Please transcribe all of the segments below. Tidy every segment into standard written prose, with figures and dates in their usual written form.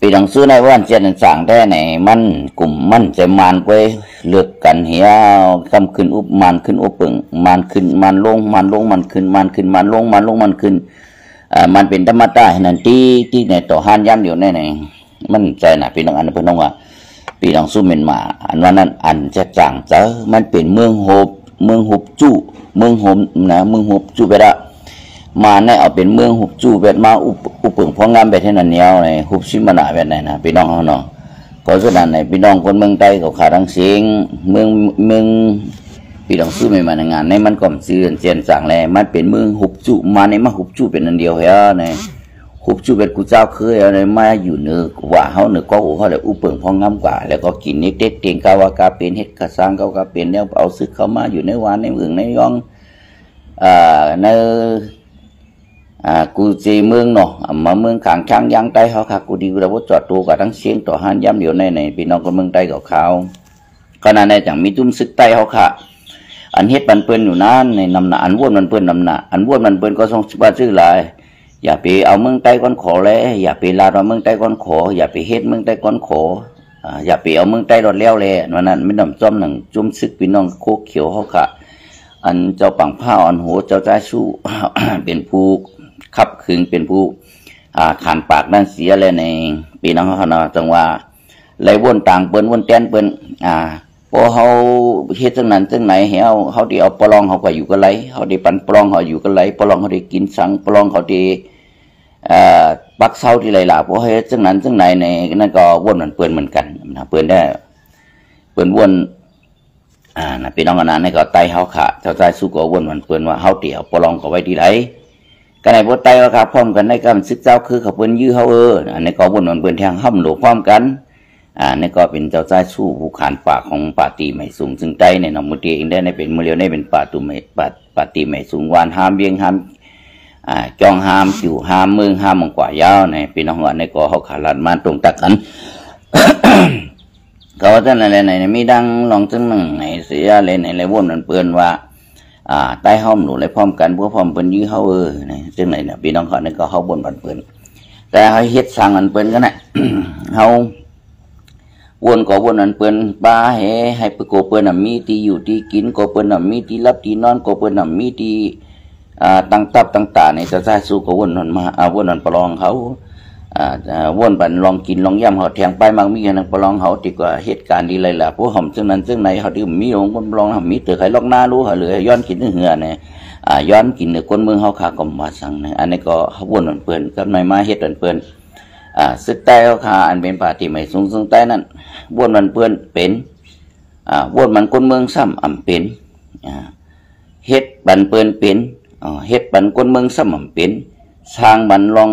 ปีดังซื้อในวันเจนสั่งได้ในมันกลุ่มมันจะมันไปเลือกกันเหี่ยวคำขึ้นอุบมันขึ้นอุบปึงมันขึ้นมันลงมันลงมันขึ้นมันขึ้นมันลงมันลงมันขึ้นมันเป็นธรรมดานั่นที่ในต่อหันย้ำเดียวในมันใจหนาปีดังอันเพื่อนน้องว่าปีดังสู้เมียนมาอันว่านั้นอันจะสั่งเจอมันเป็นเมืองหบจู่เมืองหบนะเมืองหบจู่ไปละมาในเอาเป็นเมืองหุบจู่แบบมาอุปึงพองงามแบบที่นั่นเนียวในหุบชิมนาแบบไหนนะพี่น้องเขาเนาะก็สุดนั้นในพี่น้องคนเมืองใต้เขาขาดังเสียงเมืองพี่น้องซื้อไม่มาในงานในมันก็ซื้อเจียนสั่งเลยมันเป็นเมืองหุบจู่มาในมาหุบจู่เป็นอันเดียวเหรอในหุบจู่เป็นกูเจ้าเคยเอาในมาอยู่เนื้อว่าเขาเนื้อก็หัวเขาเลยอุปึงพองงามกว่าแล้วก็กินนิดเด็ดเตียงกาวากาเป็นเฮ็ดกระซังกาวาเป็นแล้วเอาซึกเข้ามาอยู่ในวานในเมืองในย่องในกูจีเมืองเนาะมาเมืองขางช้างย่างใต้เขาค่ะกูดีกูได้ว่าจอดตัวกับทั้งเสียงต่อหันย้ำเดียวในพี่น้องคนเมืองใต้กับเขาขณะในจังมีตุ้มซึกใต้เขาค่ะอันเฮ็ดมันเปิ้นอยู่นั้นในนำหนาอันวนมันเปิ้นนำหนาอันวนมันเปิ้นก็ส่งว่าชื่ออะไรอย่าไปเอาเมืองใต้ก้อนขอเลยอย่าไปลาดเอาเมืองใต้ก้อนขออย่าไปเฮ็ดเมืองใต้ก้อนขออย่าไปเอาเมืองใต้รอดเลี้ยวเลยวันนั้นไม่นำจอมหนังจุ่มซึกพี่น้องโคเขียวเขาค่ะอันเจ้าปังผ้าอันโหเจ้าใจสู้ เป็นผู้ขับคืนเป็นผู้ขานปากนั่นเสียเลยในปีน้องเขาเนาะจังว่าไหลวนต่างเปิ้นวนแตนเปิ้นพอเขาเฮ็ดจังนั้นจังไหนเขาได้เอาปลองเขาก็อยู่กันไหลเขาได้ปั่นปลองเขาอยู่กันไหลปลองเขาได้กินสังปลองเขาได้ปักเสาที่ไหลหลาพอเฮ็ดจังนั้นจังไหนในนั่นก็วนมันเปิ้นเหมือนกันนะเปิ้นได้เปิ้นวนนะพี่น้องกันนั้นก็ไต่เขาขาเจ้าใจสู้ก็วนมันเปิ้นว่าเขาเดี่ยวปลองเขาไว้ที่ไหนกันในพวกไตว่าครับพร้อมกันในการศึกเจ้าคือเขาเปิ้นยื้อเขาอันนี้ก็วนมันเปิ้นแทงห้ำหลวพร้อมกันนี่ก็เป็นเจ้าใจสู้ผู้ขานปากของป่าตีไม่สูงซึ่งไตในนำมือตีเองได้ในเป็นมือเลียวในเป็นป่าตุไม่ป่าตีไม่สูงวานห้ามเบียงห้ามจองห้ามจิ๋วห้ามเมืองห้ามมังกว่ายาวในพี่น้องว่าในก็เขาขาลัดมาตรงตักกัน เขาว่าท่านอะไรในมีดังลองจังหนึ่งในเสียเลยในวนมันเปิ้นว่าใต้ห้อมหนูเลยพร้อมกันพวกพร้อมเปิ้นยื้อเขานะซึ่งไหนเนี่ยพี่น้องเขาเนี่ยก็เขาบนบันเปิ้นแต่เขาเฮ็ดสร้างอันเปิ้นกันนะ เขาวนก็วนอันเปิ้นป้าให้ไปโกเปิ้นมีที่อยู่ที่กินโกเปิ้นมีที่รับที่นอนโกเปิ้นมีที่ตั้งตับต่างๆในจะใช้สู้ก็วนมันมาวนมันประลองเขาวนบันลองกินลองย่ำเขาแทงไปมังมีกันประลองเขาดีกว่าเหตุการณ์ดีเลยล่ะพวกห่มซึ่งนั้นซึ่งไหนเขาที่มีองค์คนประลองมีเตือใครล็อกหน้ารู้เขาเหลือย้อนกินเหือเนี่ยย้อนกินเนื้อคนเมืองเขาขาก็มาสั่งเนี่ยอันนี้ก็วนมันเปื่อนก็ไม่มาเหตุมันเปื่อนซึกใต้เขาขาอันเป็นป่าที่ไม่สูงซึ่งใต้นั้นวนมันเปื่อนเป็นวนมันคนเมืองซ้ำเป็นเหตุบันเปื่อนเป็นเหตุบันคนเมืองซ้ำเป็นสร้างบันลอง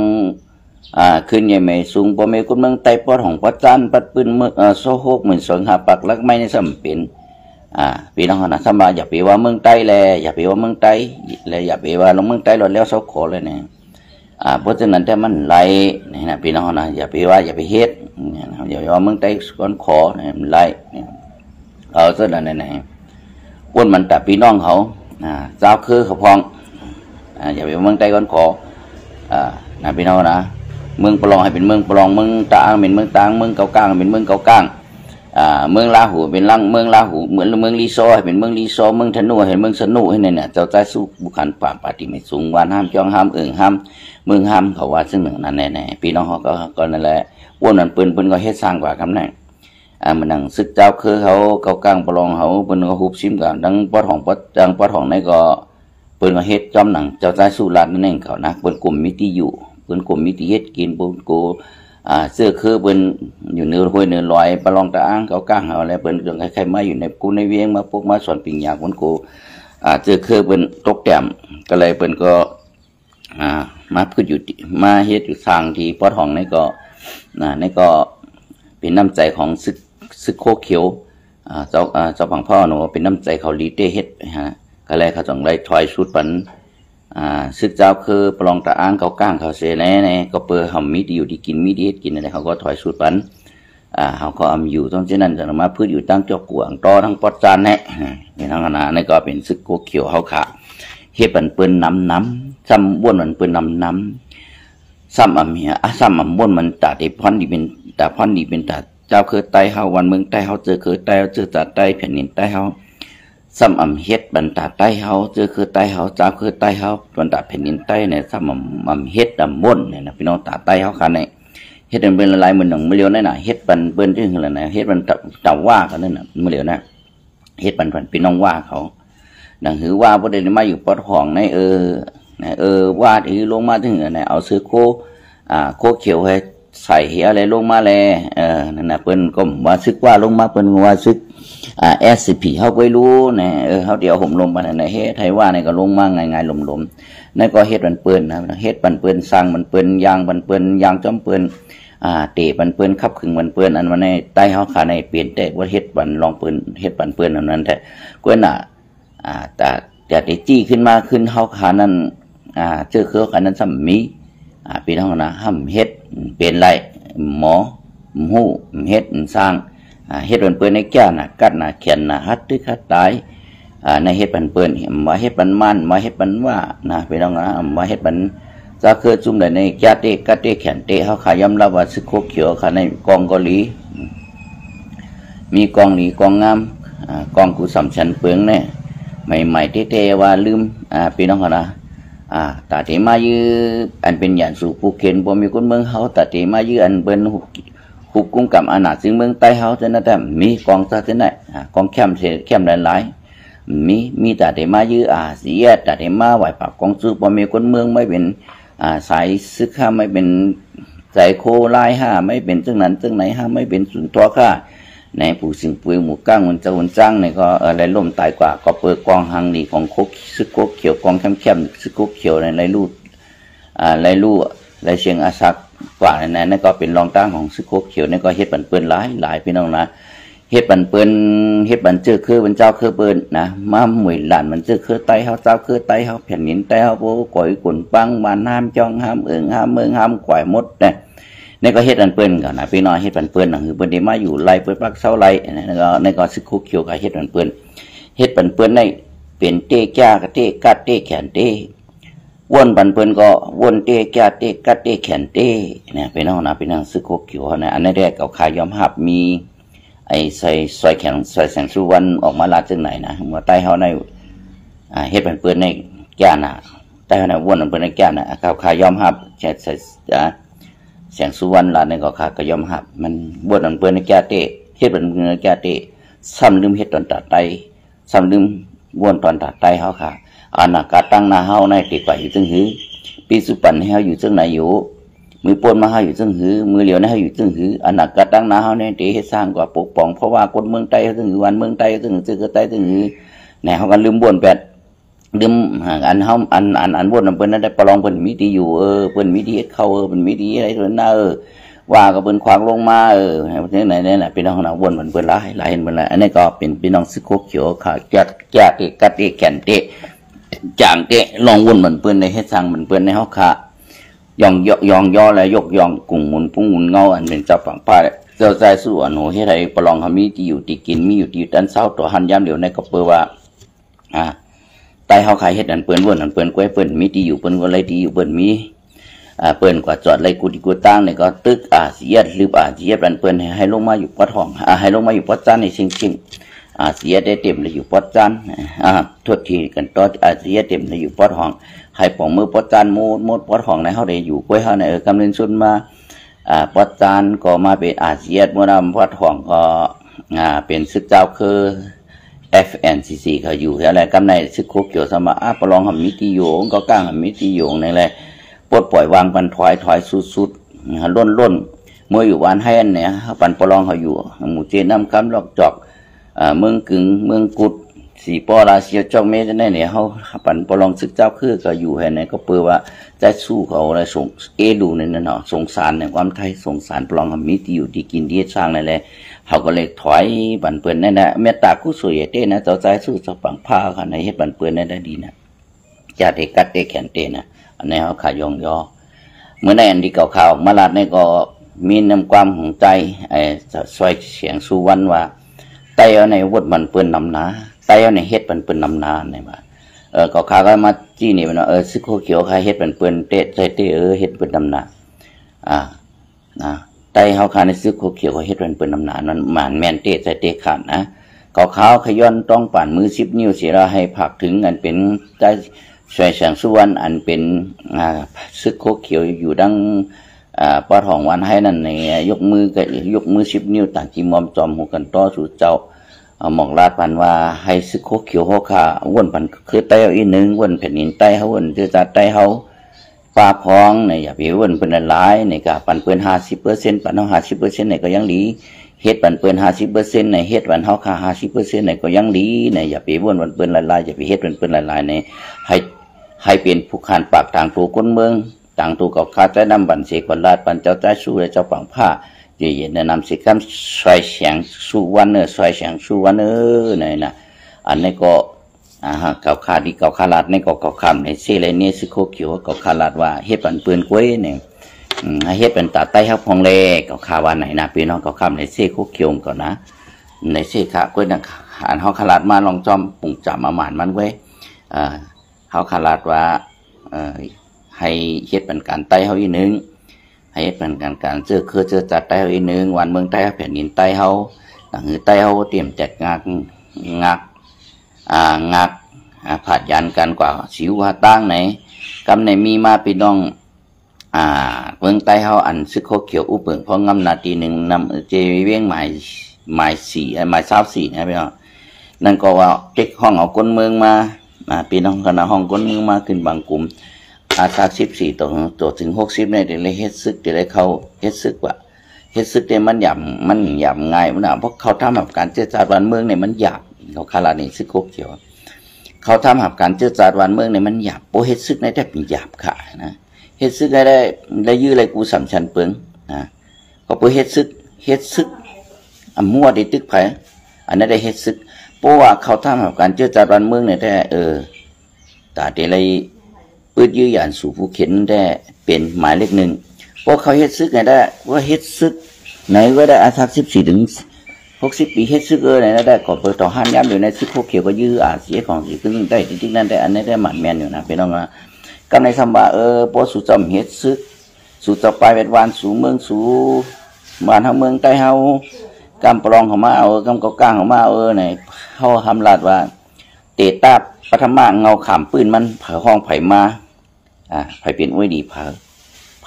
ขึ้นใหญ่ไม่สูงพอไม่คนเมืองไต้ปอดของปัจจันปัดปืนโซโฮกเหมือนสองหาปักลักไม่ในสมเป็นพี่น้องนะสมาอย่าไปว่าเมืองไต้เลยอย่าไปว่าเมืองไต้เลยอย่าไปว่าลงเมืองไต้หลดแล้วเสาขอเลยเนี่ยเพราะฉะนั้นแต่มันไหลนี่นะพี่น้องนะอย่าไปว่าอย่าไปเฮ็ดอย่าไปว่าเมืองไต้ก้อนขอเนี่ยมันไหลเอาซะนั่นนี่วนมันแต่พี่น้องเขาเจ้าคือเขาพองอย่าไปว่าเมืองไต้ก้อนขอนะพี่น้องนะเมืองปลองให้เป็นเมืองปลองเมืองตางเป็นเมืองตางเมืองเกาก้างเป็นเมืองเกาก้างเมืองลาหูเป็นลังเมืองลาหูเหมือนเมืองลีโซให้เป็นเมืองลีโซเมืองธนูให้เมืองสนุให้เนี่ยเจ้าใจสู้บุคคลป่าปฏิไม่สูงวานห้ามจ้องห้ามห้ามเมืองห้ามเขาว่าซึ่งหนึ่งนั่นแน่พี่น้องเขาก็นั่นแหละวนนั่นปืนก็เฮ็ดสร้างกว่าคำนั้นมันนั่งซึกเจ้าคือเขาเกาก้างปลองเขาปืนก็หุบซิมกันดังปอดของนี่ก็ปืนก็เฮ็ดจอมหนังเจ้าใจสู้ลาดนั่นเองเขานะปืนกลุ่มมิติอยู่เปิ้นกลุ่มมิติเฮ็ดกินปุ้นกูเสื้อคือเปิ้นอยู่เนื้อห้วยเนื้อลอยปลองตะอ้างเขาก้างเอาอะไรเปิ้นเรื่องใครๆมาอยู่ในกูในเวียงมาพวกมาสอนปิงยาปุ้นกูเสื้อคือเปิ้นตกแต้มก็เลยเปิ้นก็มาพูดอยู่มาเฮ็ดอยู่ทางที่ปอดห้องนี่ก็นี่ก็เป็นน้ำใจของซึกโคเขียวเจ้าฝั่งพ่อหนูเป็นน้ำใจเขาลีเต้เฮ็ดก็เลยเขาต้องได้ถอยชุดปันซึกเจ้าคือปลองตะอ้างเขาก้างเขาเสแน่ก็เปิดหอมมีดีอยู่ดีกินมีดีเฮ็ดกินอะไรเขาก็ถอยสุดปันเขาก็อยู่ตรงเช่นนั้นจะมาพืชอยู่ตั้งเจ้ากวางต่อทั้งปอดจานแน่ในทางคณะนี่ก็เป็นซึกโกเขียวเขาขาเฮ็ดปันเปิ้นน้ำซ้ำบ้วนมันเปิ้นน้ำ ซ้ำเหียซ้ำบ่นมันตาที่พรดีเป็นตาพรดีเป็นตาเจ้าคือไตเฮาวันเมืองไตเฮาเจอคือไตเจอตาไตแผ่นดินไตเฮาซ้ำเฮ็ดบรรดาไตเฮาเจอคือไตเฮาเจ้าคือไตเฮาบรรดาแผ่นดินไตเนี่ยซ้ำเฮ็ดบ่นเนี่ยนะพี่น้องตาไตเฮาคันเนี่ยเฮ็ดเป็นหลายหมื่นหนึ่งมื้อเดียวนั่นน่ะเฮ็ดปันเปิ้นจึงคือน่ะเฮ็ดมันตะว่ากันนั่นน่ะมื้อเดียวนะเฮ็ดปันพี่น้องว่าเขาดังหือว่าบ่ได้มาอยู่ปอดห้องในว่าที่ลงมาถึงน่ะเอาซื้อโคเขียวให้ใส่อะไรลงมาแลนั่นน่ะเปิ้นก็ว่าซึกว่าลงมาเปิ้นว่าซึกSCP เฮาบ่รู้นะเฮาเดี๋ยวห่มลมปานนั้นเฮ็ดไทยว่านี่ก็ลงมาง่ายๆลมๆนั่นก็เฮ็ดมันเปิ้นนะเฮ็ดมันเปิ้นสร้างมันเปิ้นยางมันเปิ้นยางจอมเปิ้นเตะมันเปิ้นขับขึงมันเปิ้นอันมันในใต้เฮาขาในเปลี่ยนแต่ว่าเฮ็ดบันลองเปิ้นเฮ็ดบันเปิ้นอันนั้นแต่ก็น่ะแต่ที่จี้ขึ้นมาขึ้นเฮาขานั้นเจอคือขานั้นซ้ํมีพี่น้องนะห้ำเฮ็ดเป็นไรหมอฮู้เฮ็ดสร้างเฮ็ดมันเปิ้นในแก่น่ะกัดน่ะเขียนน่ะฮัดตึกฮัดตายในเฮ็ดมันเปิ้นมาเฮ็ดมันมันมาเฮ็ดมันว่านะพี่น้องนะมาเฮ็ดมันจะเคยจุ่มในแก่เตะกัดเตะแขนเตะเฮาขายอมรับว่าซึกโคเขียวค่ะในกองเกาหลีมีกองหลีกองงามกองกูสำชันเปิงเนี่ยใหม่ๆเท่ๆว่าลืมพี่น้องนะตาเตมายื้ออันเป็นอย่างสู่ภูเก็ตบ่มีคนเมืองเฮาตาเตมายื้ออันเปิ้นหุบกุ้งกับอาณาซึ่งเมืองใต้เฮาจังนั้นแต่มีกองซะจังได๋กองเข้มหลายๆมีตาเตมายื้อเสียตาเตมาไหวปากกองซื้อบ่มีคนเมืองไม่เป็นสายซึกข้าไม่เป็นสายโคลายห้าไม่เป็นจังนั้นจังไหนห้าไม่เป็นสุนทรค่าในผู้สิงปุยหมู่ก้างมันจะหุ่นจ้างเนี่ยก็อะไรล่มตายกว่าก็เปิดกองหังดีของโคกซึกโคกเขียวกองเข้มซึกโคกเขียวในไรลู่ไรเชียงอาซักกว่านั่นก็เป็นรองตั้งของซึกโคกเขียวนี่ก็เฮ็ดปันเปิ้นหลายพี่น้องนะเฮ็ดปันเปิ้นเฮ็ดปันเจอคือมันเจ้าคือเปิ้นนะมาหมวยหลานมันเจอคือไตเฮาเจ้าคือไตเฮาแผ่นดินไตเฮาโบก่อยกุ่นปังบ้านห้ามจ้องห้ามห้ามเมืองห้ามก่อยมดเนี่ยนี่ก็เฮ็ดปันเปิ้นกันนะพี่น้องเฮ็ดปันเปิ้นคือเปิ้นได้มาอยู่ไร่เปิ้นปักเสาไร่นี่ก็ซึกโคกเขียวก็เฮ็ดปันเปิ้นเฮ็ดปันเปิ้นในเป็นเตะแก่กะเตะกัดเตะแขนเตะวนปันเปิ้นก็วนเตะแก่เตะกัดเตะแขนเตะเนี่ยพี่น้องนะพี่น้องซึกโคกเขียวนะอันนี้แรกเอาขายอมรับมีไอ้ใส่ซอยแข็งใส่แสงสุวรรณออกมาลาดจังไหนนะเมื่อใต้เฮาในเฮ็ดปันเปิ้นในแก่น่ะใต้เฮาในวนปันเปิ้นในแก่น่ะเขาขายอมรับใส่แสงสุวรรณลาดในก็ขายอมรับมันวนปันเปิ้นในแก่เตะเฮ็ดปันเปิ้นในแก่เตะซ้ำลืมเฮ็ดตอนตัดไตซ้ำลืมวนตอนตัดไตเฮาค่ะอนาคตตั้งหน้าเฮาในติดไปอยู่จังหือปีสุปันเฮาอยู่จังไหนอยู่มือปนมาเฮาอยู่จังหือมือเหลียวนะเฮาอยู่จังหืออนาคตตั้งหน้าเฮาในที่เฮ็ดสร้างกว่าปกป้องเพราะว่าคนเมืองใต้จังหือวันเมืองใต้จังหือคือใต้จังหือแหน่เฮากันลืมบ่นแปดลืมอันเฮาอันบ่นเพิ่นนั้นได้ประลองเพิ่นมีดีอยู่เพิ่นมีดีเฮ็ดเข้าเพิ่นมีดีอะไรเพิ่นน่ะว่าก็เพิ่นขวางลงมาจังไหนนั่นน่ะพี่น้องน่ะบ่นเพิ่นหลายเห็นเพิ่นอันนี้ก็เป็นพี่น้องซึกโคกเขียวขาแก่เตะกัดเตะแขนเตะจางเตะลองวนเหมือนเปิ้นในเฮ็ดสร้างเหมือนเปิ้นในเฮาค่ะยองย่อและยกยองกุ้งหมุนพุ่งหมุนเงาอันเป็นเจ้าฝั่งป้าเจ้าใจสู้อันโหเฮ็ดให้ประลองเฮามีที่อยู่ที่กินมีอยู่ที่ตันเช้าตัวหันยามเดียวในก็เปิ้นว่าใต้เฮาขายเฮ็ดอันเปิ้นวนอันเปิ้นก้วยเปิ้นมีที่อยู่เปิ้นก็เลยที่อยู่เปิ้นมีเปิ้นกว่าจอดไรกูที่กูตั้งนี่ก็ตึกเสียดหรือเสียดอันเปิ้นให้ลงมาอยู่ปอดห้องให้ลงมาอยู่ปอดจานนี่จริงเสียได้เต็มเลยอยู่ปอดจานโทษทีกันต่อเสียเต็มเลยอยู่ปอดห้องให้ปองมือปอดจานหมดปอดห้องในเฮาได้อยู่ก้วยเฮาในกำเนิดสุดมาปอดจานก็มาเป็นเสียดเมื่อนำปอดห้องก็เป็นซึกเจ้าคือ FNCC เขาอยู่อะไรกำในซึกโคเขียวสมาประลองหำมิติโยงก็ก้างหำมิติโยงในแหละปลดปล่อยวางปันถอยสุดล้นเมื่ออยู่วันให้อันเนี่ยปันประลองเขาอยู่หมู่เจน้ำคำหลอกจอกเมืองกึ่งเมืองกุดสีปอราเซียจอกเมจะได้เนี่ยเขาปันประลองศึกเจ้าคือก็อยู่แห่ไหนก็เปิดว่าใจสู้เขาอะไรส่งดูในนั้นเนาะสงสารในความไทยสงสารประลองหำมิติอยู่ที่กินที่สร้างนั่นแหละเขาก็เลยถอยบันเปื่อนนั่นแหละเมตตากู้สวยเต้นะเจ้าใจสู้สปังผ้าค่ะในเฮ็ดบันเปื่อนนั่นได้ดีนะจะเด็กกัดเด็กแขนเต้นะอันนี้เขาขายองย่อเมื่อในอันที่เก่าข่าวมาลาดนี่ก็มีน้ำความของใจซอยเสียงสุวรรณว่าไตเอาในวดมันเปื่อนนำนาไตเอาในเฮ็ดมันเปื่อนนำนาเนี่ยว่าเก่าข่าวก็มาจี้นี่มันซึกโคเขียวใครเฮ็ดมันเปื่อนเตะใจเตะเฮ็ดเปื่อนนำนา นะไตเฮาคาในซึกโคเขียวเฮ็ดเป็นเปิ้นน้ำหนานั้นหมานแม่นเตะใส่เตะขาดนะขาวขย้อนต้องป่านมือ10 นิ้วเสียละให้ผักถึงอันเป็นใจสวยแสงสุวรรณอันเป็นซึกโคเขียวอยู่ดังปอทองวันให้นั่นในยกมือ10 นิ้วต่างจีมอมจอมหูกันต่อสู่เจ้าหมอกลาดปันว่าให้ซึกโคเขียวโคขาวนปันคือไตเอาอีนึงวนแผ่นดินไตเฮาวนคือจัดไตเฮาปลาพองเนี่ยอย่าไปวนเพิ่นหลายเนี่ยก็ปันเปิ้น50%ปันเฮา50%เนี่ยก็ยังดีเฮ็ดปันเปิ้น50%เนี่ยเฮ็ดปันเฮาค่า50%เนี่ยก็ยังดีเนี่ยอย่าไปวนปันเปิ้นหลายๆอย่าไปเฮ็ดปันเปิ้นหลายๆเนี่ยให้เป็นผู้ขานปากต่างตัวคนเมืองต่างตัวกับข้าใจนำบันเสกบันลาดปันเจ้าใจสู้และเจ้าฝังผ้าเย็นแนะนำสิคำสวยเสียงสู้วันสวยเสียงสู้วันเนี่ยนะอันนี้ก็เก่าขาดีเก่าขาลาดในก็เก่าคำในเซเลเนสิโคเขียวเก่าขาลาดว่าเฮ็ดปันปืนกล้วยเนี่ยเฮ็ดเป็นตาไต้ฮับพองเล่เก่าขาวันไหนนะพี่น้องเก่าคำในเซโคเขียวก่อนนะในเซขากล้วยนะอันเฮาขาลาดมาลองจอมปุ่งจับมาหมานมันไว้เฮาขาลาดว่าให้เฮ็ดเป็นการไต้เฮาอีนึงให้เฮ็ดเป็นการเจอจัดไต้เฮาอีนึงวันเมืองไต้แผ่นดินไต้เฮาต่างหือไต้เฮาเตรียมจัดงักผัดยันกันกว่าสิวว่าตั้งไหนกำไหนมีมาพี่น้องเมืองไต้เฮาอันซึกโคเขียวอุเปิงเพราะงำนาทีหนึ่งนำเจเวียงหมาย24นะพี่น้องนั่นก็ว่าเจ๊กห้องเอาคนเมืองมาพี่น้องคณะห้องคนเมืองมาขึ้นบางกลุ่มจาก14ตัวถึง60เนี่ยเดี๋ยวเลยเฮ็ดซึกเดี๋ยวเลยเขาเฮ็ดซึกว่าเฮ็ดซึกเนี่ยมันหยาบง่ายมันเพราะเขาทำแบบการเจรจาวันเมืองเนี่ยมันหยาบเขาคารานี่ซึกโคเขียวเขาทำแบบการเจรจาวันเมืองเนี่ยมันหยาบโปเฮ็ดซึกในแต่เป็นหยาบค่ะนะเฮ็ดซึกได้ยื้ออะไรกูสำชันเปิงนะก็โปเฮ็ดซึกมั่วได้ตึกไผอันนั้นได้เฮ็ดซึกเพราะว่าเขาทำแบบการเจรจาวันเมืองเนี่ยแต่ตาเดลัยปืดยื้อหยานสู่ผู้เข็นได้เป็นหมายเลข1เพราะเขาเฮ็ดซึกไงได้ว่าเฮ็ดซึกไหนก็ได้อาทัก14 ถึง 60 ปีเฮ็ดซึกไหนได้ก็เปิดต่อห้านย้ำอยู่ในซึกโคเขียวก็ยื้อเสียของสิขึ้นได้จริงๆนั่นได้อันนี้ได้หมันแม่นอยู่นะพี่น้องนะก็ในคำว่าพอสู่จำเฮ็ดซึกสู่ต่อไปเป็นวันสู่เมืองสู่บ้านเฮาเมืองใต้เฮากำปรองเข้ามาเอากำเกากลางเข้ามาไหนเฮาทำลาดว่าเตตาปฐมะเงาขามปืนมันเผาห้องไผมาไผเป็นอ้วยดีเผ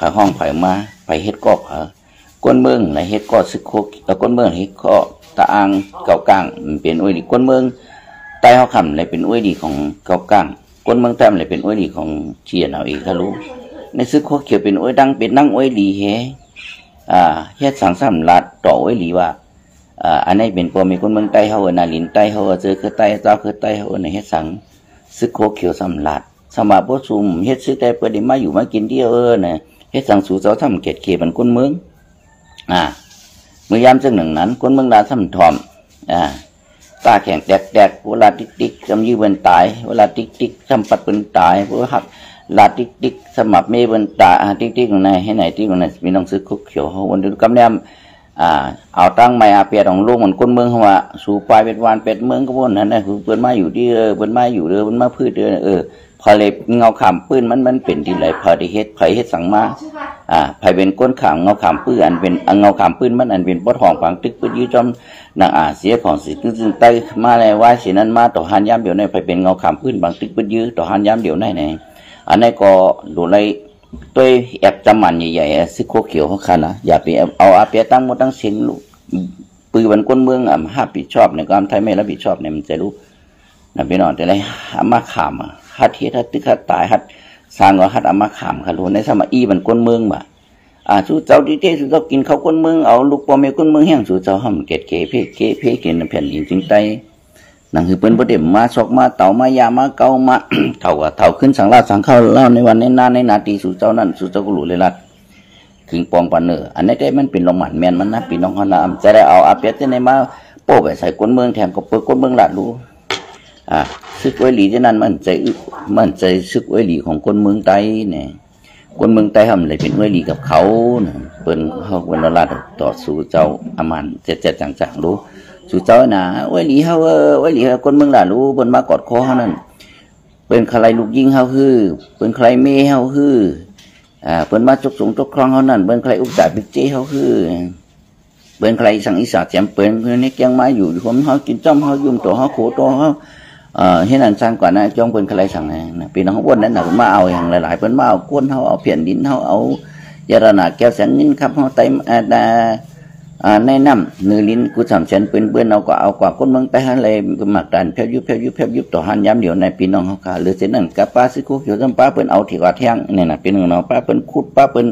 าห้องไผมาไผเฮ็ดก็เผาก้นเมืองในเฮ็ดก็ซึกโคแล้วก้นเมืองเฮ็ดก็ตะอางเก่ากลางเป็นอ้วยดีก้นเมืองใต้เฮาคำเลยเป็นอ้วยดีของเก่ากลางก้นเมืองแต้มเลยเป็นอ้วยดีของเชียนเอาอีกถ้ารู้ในซึกโคเขียวเป็นอ้วยดังเป็นนั่งอ้วยดีเฮ็ดสังสำลัดต่ออ้วยดีว่าอันนี้เป็นพวกมีคนเมืองใต้เฮานาลินใต้เฮาเจอคือใต้เจ้าคือใต้เฮาในเฮ็ดสังซึกโคเขียวสำลัดสมาบ่ซุ่มเฮ็ดซึกได้เปิดได้มาอยู่มากินเดียวน่ะเฮ็ดสังสู่เจ้าทำเขตเขบันคนเมืองเมื่อยามซึ่งหนึ่งนั้นคนเมืองดาทำทอมตาแข็งแดกเวลาติ๊กจำยื้อเบิ่นตายเวลาติ๊กทำปัดเบิ่นตายเพราะหักลาติ๊กสมับเมเบิ่นตาติ๊กในให้ไหนติ๊กในมีน้องซึกโคเขียวเฮาวันเดียวกำแนมเอาตั้งไม้อาเปียของลูกเหมือนคนเมืองเขาว่าสู่ปลายเป็ดวานเป็ดเมืองก็พวกนั้นนะคือเปิ้นมาอยู่ที่เปิ้นมาอยู่เปิ้นมาพืชพอเลยเงาขามปื้นมันเป็นที่ไรพอได้เฮ็ดไผเฮ็ดสังมาไผเป็นก้นขามเงาขามปื้นอันเป็นเงาขามปื้นมันอันเป็นปอดห้องฝังตึกปื้นยื้อจอมนางเสียของสิซึ่งใต้มาเลยว่าสินั้นมาต่อหันย้ำเดี๋ยวในไผเป็นเงาขามปื้นบางตึกปื้นยื้อต่อหันย้ำเดี๋ยวในอันนี้ก็ดูไรตัวแอบจำมันใหญ่ๆซึกโคเขียวเขาคันนะอย่าไปเอาอาเปียตั้งหมดตั้งสินลูกปืนบนก้นเมืองห้าผิดชอบในความไทยไม่รับผิดชอบเนี่ยมันจะรู้นะพี่น้องแต่ไรมาขามฮัดเฮ็ดฮัดตึกฮัดตายฮัดสร้างว่าฮัดมาขามค่ะรู้ในสมัยบนก้นเมืองบ่สู่เจ้าดีเทสู่เจ้ากินข้าวก้นเมืองเอาลูกปอมก้นเมืองแห้งสู่เจ้าห้ำเกตเกเพกินแผ่นดินจึงไตนั่นคือเปิ้นบ่ได้มาซอกมาเต่ามายามาเกามา เท่าขึ้นสังลาสังเข้าเล่าในวันในนาทีสู่เจ้านั่นสู่เจ้าก็รู้เลยล่ะถึงปองปานอันนี้ได้มันเป็นลมหมันแม่นมันนะพี่น้องเฮานะจะได้เอาอาเปียที่ไหนมาโป้ไปใส่ก้นเมืองแถมก็เปิดก้นเมืองละรู้ซึกไว้หลีที่นั่นมันใจซึกไว้หลีของคนเมืองใต้เนี่ยคนเมืองใต้ทำอะไรเป็นไว้หลีกับเขาเปิ้นเขาวันละต่อสู่เจ้าอามันเจ็ดจังรู้สู่เจ้าน่ะไว้หลีเฮาไว้หลีคนเมืองล่ะรู้เปิ้นมากอดคอเฮานั่นเป็นใครลูกยิงเฮาคือเป็นใครเมเฮาคือ เปิ้นมาจุกสงจุกครองเขานั่นเปิ้นใครอุปสรรคบิ๊กเจ้เขาคือเปิ้นใครสั่งอีสานแจมเปิ้นคือในแกงไม้อยู่ผมเขากินจ้อมเขายุ่มตัวเขาโขตัวเขาเห็นอันสร้างก่อนนะจ้องเปิ้นใครสั่งนะปีน้องอ้วนนั้นน่ะมาเอาอย่างหลายๆเปิ้นมาเอาก้นเขาเอาเพียนดินเขาเอายาระนาแก้วแสนนินครับเขาไตในน้ำเนื้อลิ้นกูสามเซนเปื้อนเอาก็เอากว่าคนเมืองแต่ฮันเลยหมักดันเพียบยุบต่อหันย้ำเดี๋ยวในปีน้องเขาขาหรือเส้นนั้นกับป้าซิโก้เขียวจำป้าเปิ้นเอาที่ว่าแท่งเนี่ยนะเป็นเนาะป้าเปิ้นขุดป้าเปิ้น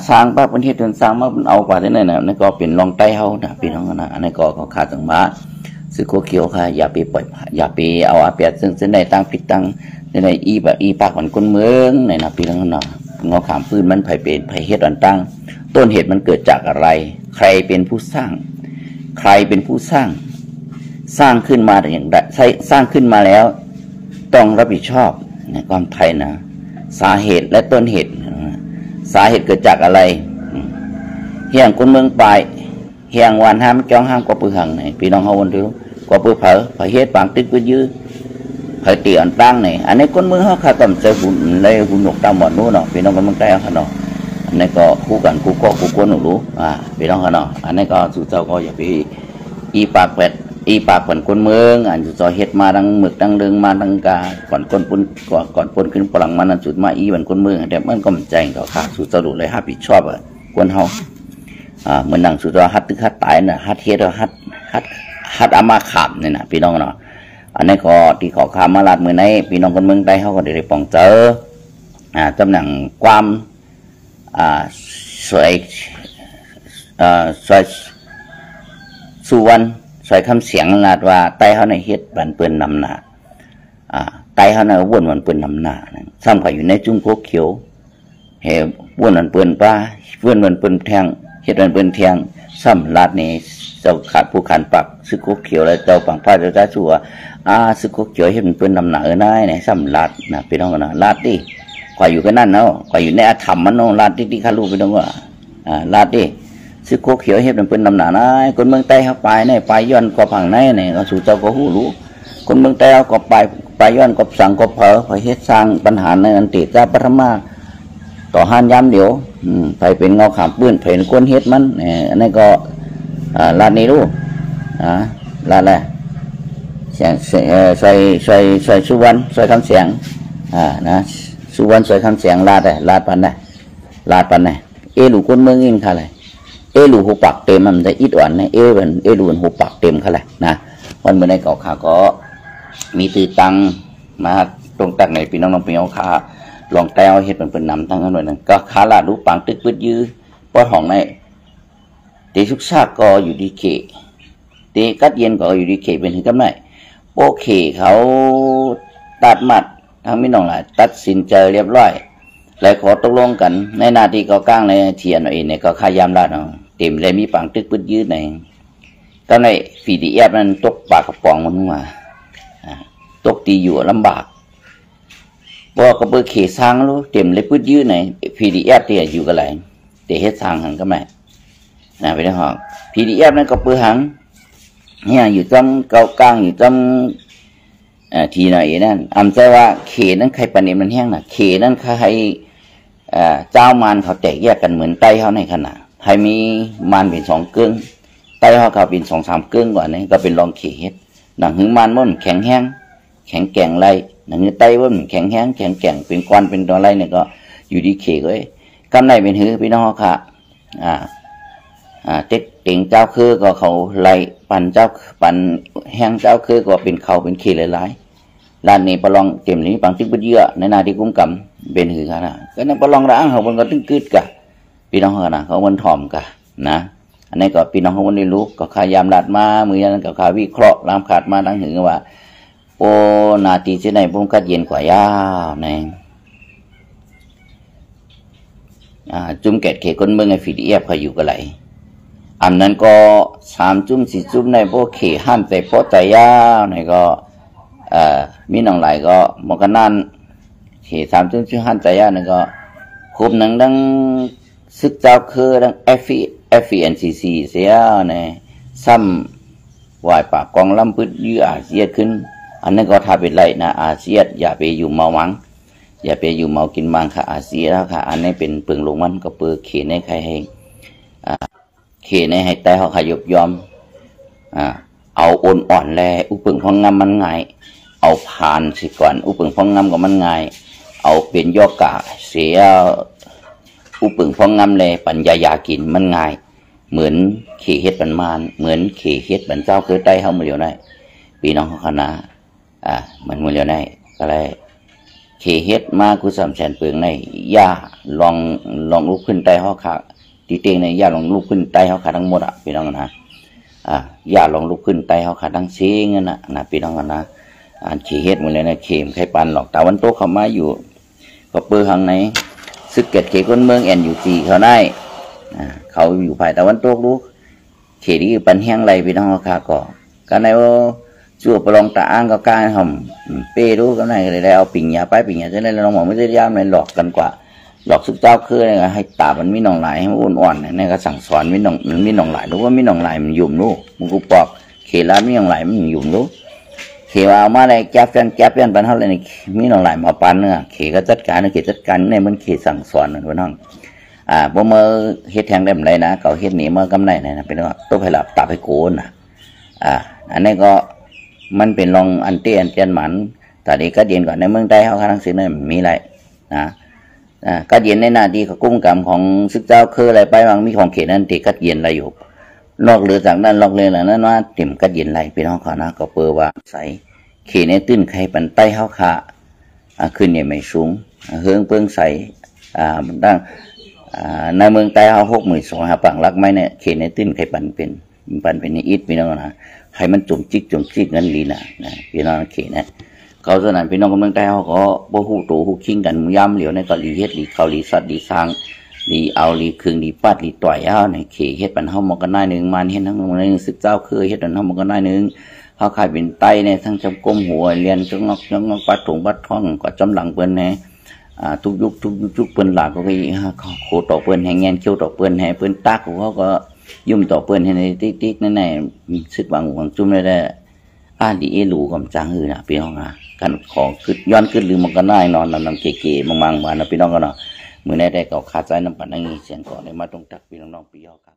สร้างป้าเปิ้นเฮ็ดจนสร้างมาเปิ้นเอากว่าที่นั่นน่ะนั่นก็เป็นรองไตเฮานะปีน้องนะอันนี้ก็เขาขาดจังมาซิโก้เขียวค่ะอย่าไปปล่อยอย่าไปเอาอาเปียซึ่งเส้นใดตั้งผิดตั้งในอีปากเหมือนคนเมืองเนี่ยนะปีน้องนะงอขามพื้นมันไผเป็นไผเฮ็ดอันตั้งต้นเหตุมันเกิดจากอะไรใครเป็นผู้สร้างใครเป็นผู้สร้างขึ้นมาอย่างใดสร้างขึ้นมาแล้วต้องรับผิดชอบในความไทยนะสาเหตุและต้นเหตุสาเหตุเกิดจากอะไรเฮียงคนเมืองปลายเฮียงวานห้ามจ้องห้ามกว่าปือหังไหนพี่น้องเขาวันเดียวกว่าปือเผอเฮ็ดปางตึกปือยื้อเผอตีอันตั้งไหนอันนี้คนเมืองเขาขาดต่ำใจหุ่นเลยหุ่นหนกตามหมดนู้นเนาะพี่น้องคนเมืองใต้เขาเนาะอันนี้ก็คู่กันคู่ก็คู่คนหนูรู้พี่น้องเขาเนาะอันนี้ก็สู่เจ้าก็อย่าไปอีปากเป็ดอีปากเหมือนคนเมืองอันสู่เจ้าเฮ็ดมาดังหมึกดังเรืองมาดังกาก่อนคนปุ่นก่อนปุ่นขึ้นพลังมันจุดมาอีเหมือนคนเมืองแต่มันก็มันใจต่อขาสู่เจ้าดูเลยฮับผิดชอบคนเฮาเหมือนหนังสู่เจ้าฮัดตึกฮัดตายน่ะฮัดเฮ็ดฮัดอามาขามนี่นะพี่น้องเนาะอันนี้ก็ที่ขอขามมาลาดมือในพี่น้องคนเมืองใต้เขาก็ได้ป้องเจอตำแหน่งความสวยสุวรรณสวยคำเสียงลาดว่าไต้เขาในเฮ็ดบันเปิ้นนำหนาไต้เขาในวนมันเปิ้นนำหนาซ้ำเขาอยู่ในจุ้งโคกเขียวเฮ้วนมันเปิ้นป้าวนมันเปิ้นแทงเฮ็ดมันเปิ้นแทงซ้ำลาดนี้เจ้าขาดผู้ขันปักซึกโคกเขียวแล้วเจ้าปังป้าเจ้าชัวซึกโคกเขียวเฮ็ดมันเปิ้นนำหนานายเนี่ยซ้ำลาดนะพี่น้องนะลาดดิข่อยอยู่กันนั่นเนาะข่อยอยู่ในอาธรรมมันเนาะลาดที่ข้ารู้ไปตรงว่าลาดดิซึกโคเขียวเฮ็ดมันเป็นลำหนานะคนเมืองใต้เขาไปเนี่ยไปย้อนก็พังในเนี่ยก็สู่เจ้าก็หูรู้คนเมืองใต้เขาก็ไปย้อนก็สั่งก็เผลอเฮ็ดสร้างปัญหาในอันติจ้าปฐมาต่อหันย้ำเดี๋ยวไปเป็นเงาขามปื้นเห็นคนเฮ็ดมันเนี่ยอันนี้ก็ลาดนี่รู้ลาดแหละใส่สุวรรณใส่คำเสียงนะสุวรรณสวยคำเสียงลาดเลยลาดปันเลยหลูคนเมืองอินค่ะเลยหลูหูปากเต็มมันจะอิดอ่อนนะหลูหูปากเต็มค่ะเลยนะวันเมื่อในเก่าขาก็มีตือตังมาตรงตักไหนพี่น้องพี่น้องขาลองแต้วเห็ดเป็นนำทั้งนั้นเลยนะก็ขาลาดรูปปังตึกปืดยื้อปอดห้องในตีชุกซากก็อยู่ดีเขตีกัดเย็นก็อยู่ดีเขเป็นถึงกับไหนโปเขเขาตัดมัดทั้งพี่น้องหลายตัดสินใจเรียบร้อยแล้วขอตกลงกันในนาทีก็ก้างในเทียนเองเนี่ยก็ขายามลาดเนาะเต็มเลยมีปังตึกปืดยืดในก็ในฝีดีแอบนั้นตกปากกระป๋องมันมาตกตีอยู่ลำบากเพราะก็เปิดเขสร้างรู้เต็มเลยปืดยืดในฝีดีแอบเตียอยู่กันไหลแต่เฮ็ดสร้างหันก็ไม่นะไปได้หอกฝีดีแอบนั้นก็เปิดหังเนี่ยอยู่จำเกาก้างอยู่จำทีหน่อยนั่นอำใจว่าเขนั้นใครปนเนมันแห้งน่ะเขนั้นใครเจ้ามารเขาแตกแยกกันเหมือนไตเขาในขณะใครมีมารเป็น2 เกื้องไตเขาเป็น2-3 เกื้องกว่านี้ก็เป็นรองเขตหนังหึงมารมันแข็งแห้งแข็งแกร่งไรหนังไตมันแข็งแห้งแข็งแกร่งเป็นควันเป็นตัวไรเนี่ยก็อยู่ดีเขเลยกำไรเป็นหือพี่น้องค่ะเต็กเต่งเจ้าคือก็เขาไล่ปั่นแห้งเจ้าคือก็เป็นเขาเป็นเขหลายๆด้านนี้ประลองเต็มนี้ปังตึกปืดเยอะในนาที่กุ้มกำเป็นหือค่ะก็นั่นประลองร้างเขามันก็ตึ้งกึดกะพี่น้องค่ะนะเขามันถ่อมกะนะอันนี้ก็พี่น้องเขาวันนี้รู้ก็ขายามลาดมามือยันกับขาวิเคราะห์รามขาดมาตั้งหือว่าโอนาทีที่ไหนพุ่งกัดเย็นกว่ายาวในจุ่มแกะเขคนเมืองไอ้ฝีดีแอบเขาอยู่กันไหลอันนั้นก็3 จุ่ม4 จุ่มในพวกเขหั่นแต่พอใจยาวในก็มีหนังไหลก็มกันนั่นเข3 จุ่มชื่อหั่นใจยาวในก็คุมหนังดังซึกเจ้าคือดังFENCC เสียในซ้ำวายปากกองลำพืชยื้ออาเซียนขึ้นอันนั้นก็ทาเป็นไรนะอาเซียนอย่าไปอยู่มาหวัง อย่าไปอยู่เมากินบางค่ะอาเสียแล้วค่ะอันนี้เป็นเปลืองลงมันก็เปลือกเขนในใครให้เขนในให้แต่เขาขยบยอมเอาอ่อนแลอุปึงพองงามมันง่ายเอาผ่านสิก่อนอุปึงพองงามก็มันง่ายเอาเป็นยอกะเสียอุปึงพองงามเลยปัญญายากินมันง่ายเหมือนเขเฮ็ดบันมานเหมือนเขเฮ็ดบันเจ้าคือได้เขามาเดียวได้ปีน้องเขาคณะมันมาเดียวได้ก็เลยเขเฮ็ดมากุศลแสนเปลืองในย่าลองลุกขึ้นไตเขาขาตีเตียงในย่าลองลุกขึ้นไตเขาขาทั้งหมดพี่น้องนะย่าลองลุกขึ้นไตเขาขาทั้งซีเงี้ยนะพี่น้องนะเขเฮ็ดมาเลยนะเข็มไข่ปันหลอกตาวันโตเขามาอยู่ก็เปลืองในซึกเกตเขคนเมืองแอนอยู่สี่เขาได้เขาอยู่ภายตะวันตกลูกเขดีปันแห้งไรพี่น้องค่ะก็การในว่าชั่วประลองตาอ้างก็การทำเป้รู้กันไหนเลยเอาปิ่งยาไปปิ่งยาจะได้เราหมอไม่ได้ยามเลยหลอกกันกว่าหลอกสุดเจ้าคืออะไรให้ตามันมีหนองไหลให้มันอ่อนๆนี่ก็สั่งสอนมีหนองไหลรู้ว่ามีหนองไหลมันยุ่มลูกมึงกูปอกเขร้านมีหนองไหลมันยุ่มลูกเขว่ามาอะไรแก๊บยันปันเท่าไรนี่มีหนองไหลมาปันเนื้อเขก็จัดการเขจัดการในมันเขสั่งสอนพี่น้องบ่เมื่อเฮ็ดแทงได้แบบไรนะเขาเฮ็ดหนีเมื่อกำไรนะเป็นว่าต้องไปหลับตาไปโกนอันนี้ก็มันเป็นรองอันเตี้ยนหมันแต่นี้ก็เย็นก่อนในเมืองใต้เขาทั้งสิ้นนั้นมีอะไรก็เย็นในหน้าที่เขากุ้มกรรมของซึกเจ้าคืออะไรไปบางมีของเขตนั่นติก็เย็นอะไรอยู่นอกเหลือจากนั้นนอกเลยหลังนั้นว่าติ่มก็เย็นอะไรเป็นห้องเขานะก็เปิดว่าใส่เขตในตื้นใครปันใต้เขาขาขึ้นเนี่ยไม่สูงเฮืองเปิ้งใส่มันตั้งในเมืองใต้เขา62,000ปังรักไม้เนี่ยเขตในตื้นใครปันเป็นอิฐพี่น้องนะใครมันจุ่มจิกเงินลีนะพี่น้องเขตนะเขาสนั่นพี่น้องเมืองใต้เขาก็บ่ฮู้ตู่ฮู้คิงกันย้ำเหลียวในก็ลีเฮ็ดลีเขาลีสัตว์ลีสร้างลีเอาลีคืนลีปัดลีต่อยเอาในเขตเฮ็ดปันเฮามันก็ได้นึงมันเฮ็ดทั้งในศึกเจ้าคือเฮ็ดปันเฮามันก็ได้นึงเขาขายเป็นไตเนี่ยทั้งจำก้มหัวเรียนจังงอกปัดถุงปัดท่องก็จำหลังเปิ้นแน่ทุกยุคเปิ้นหลักก็ไปโคต่อเปิ้นแหงเงี้ยเขี้ยวต่อเปิ้นแหเปิ้นตักเขาก็ยุ่มต่อเปิ้นให้ในติ๊กนั่นแหละซึกบางจุ่มได้ดีเอลูกับจางหือนะพี่น้องนะกันของขึ้นย้อนขึ้นลืมมันก็น่ายนอนนำเก๋ๆมังๆมานะพี่น้องก็เนาะมือในได้ก็ขาดใจน้ำปั่นนั่งเสียงก่อนเลยมาตรงตักพี่น้องพี่ยอครับ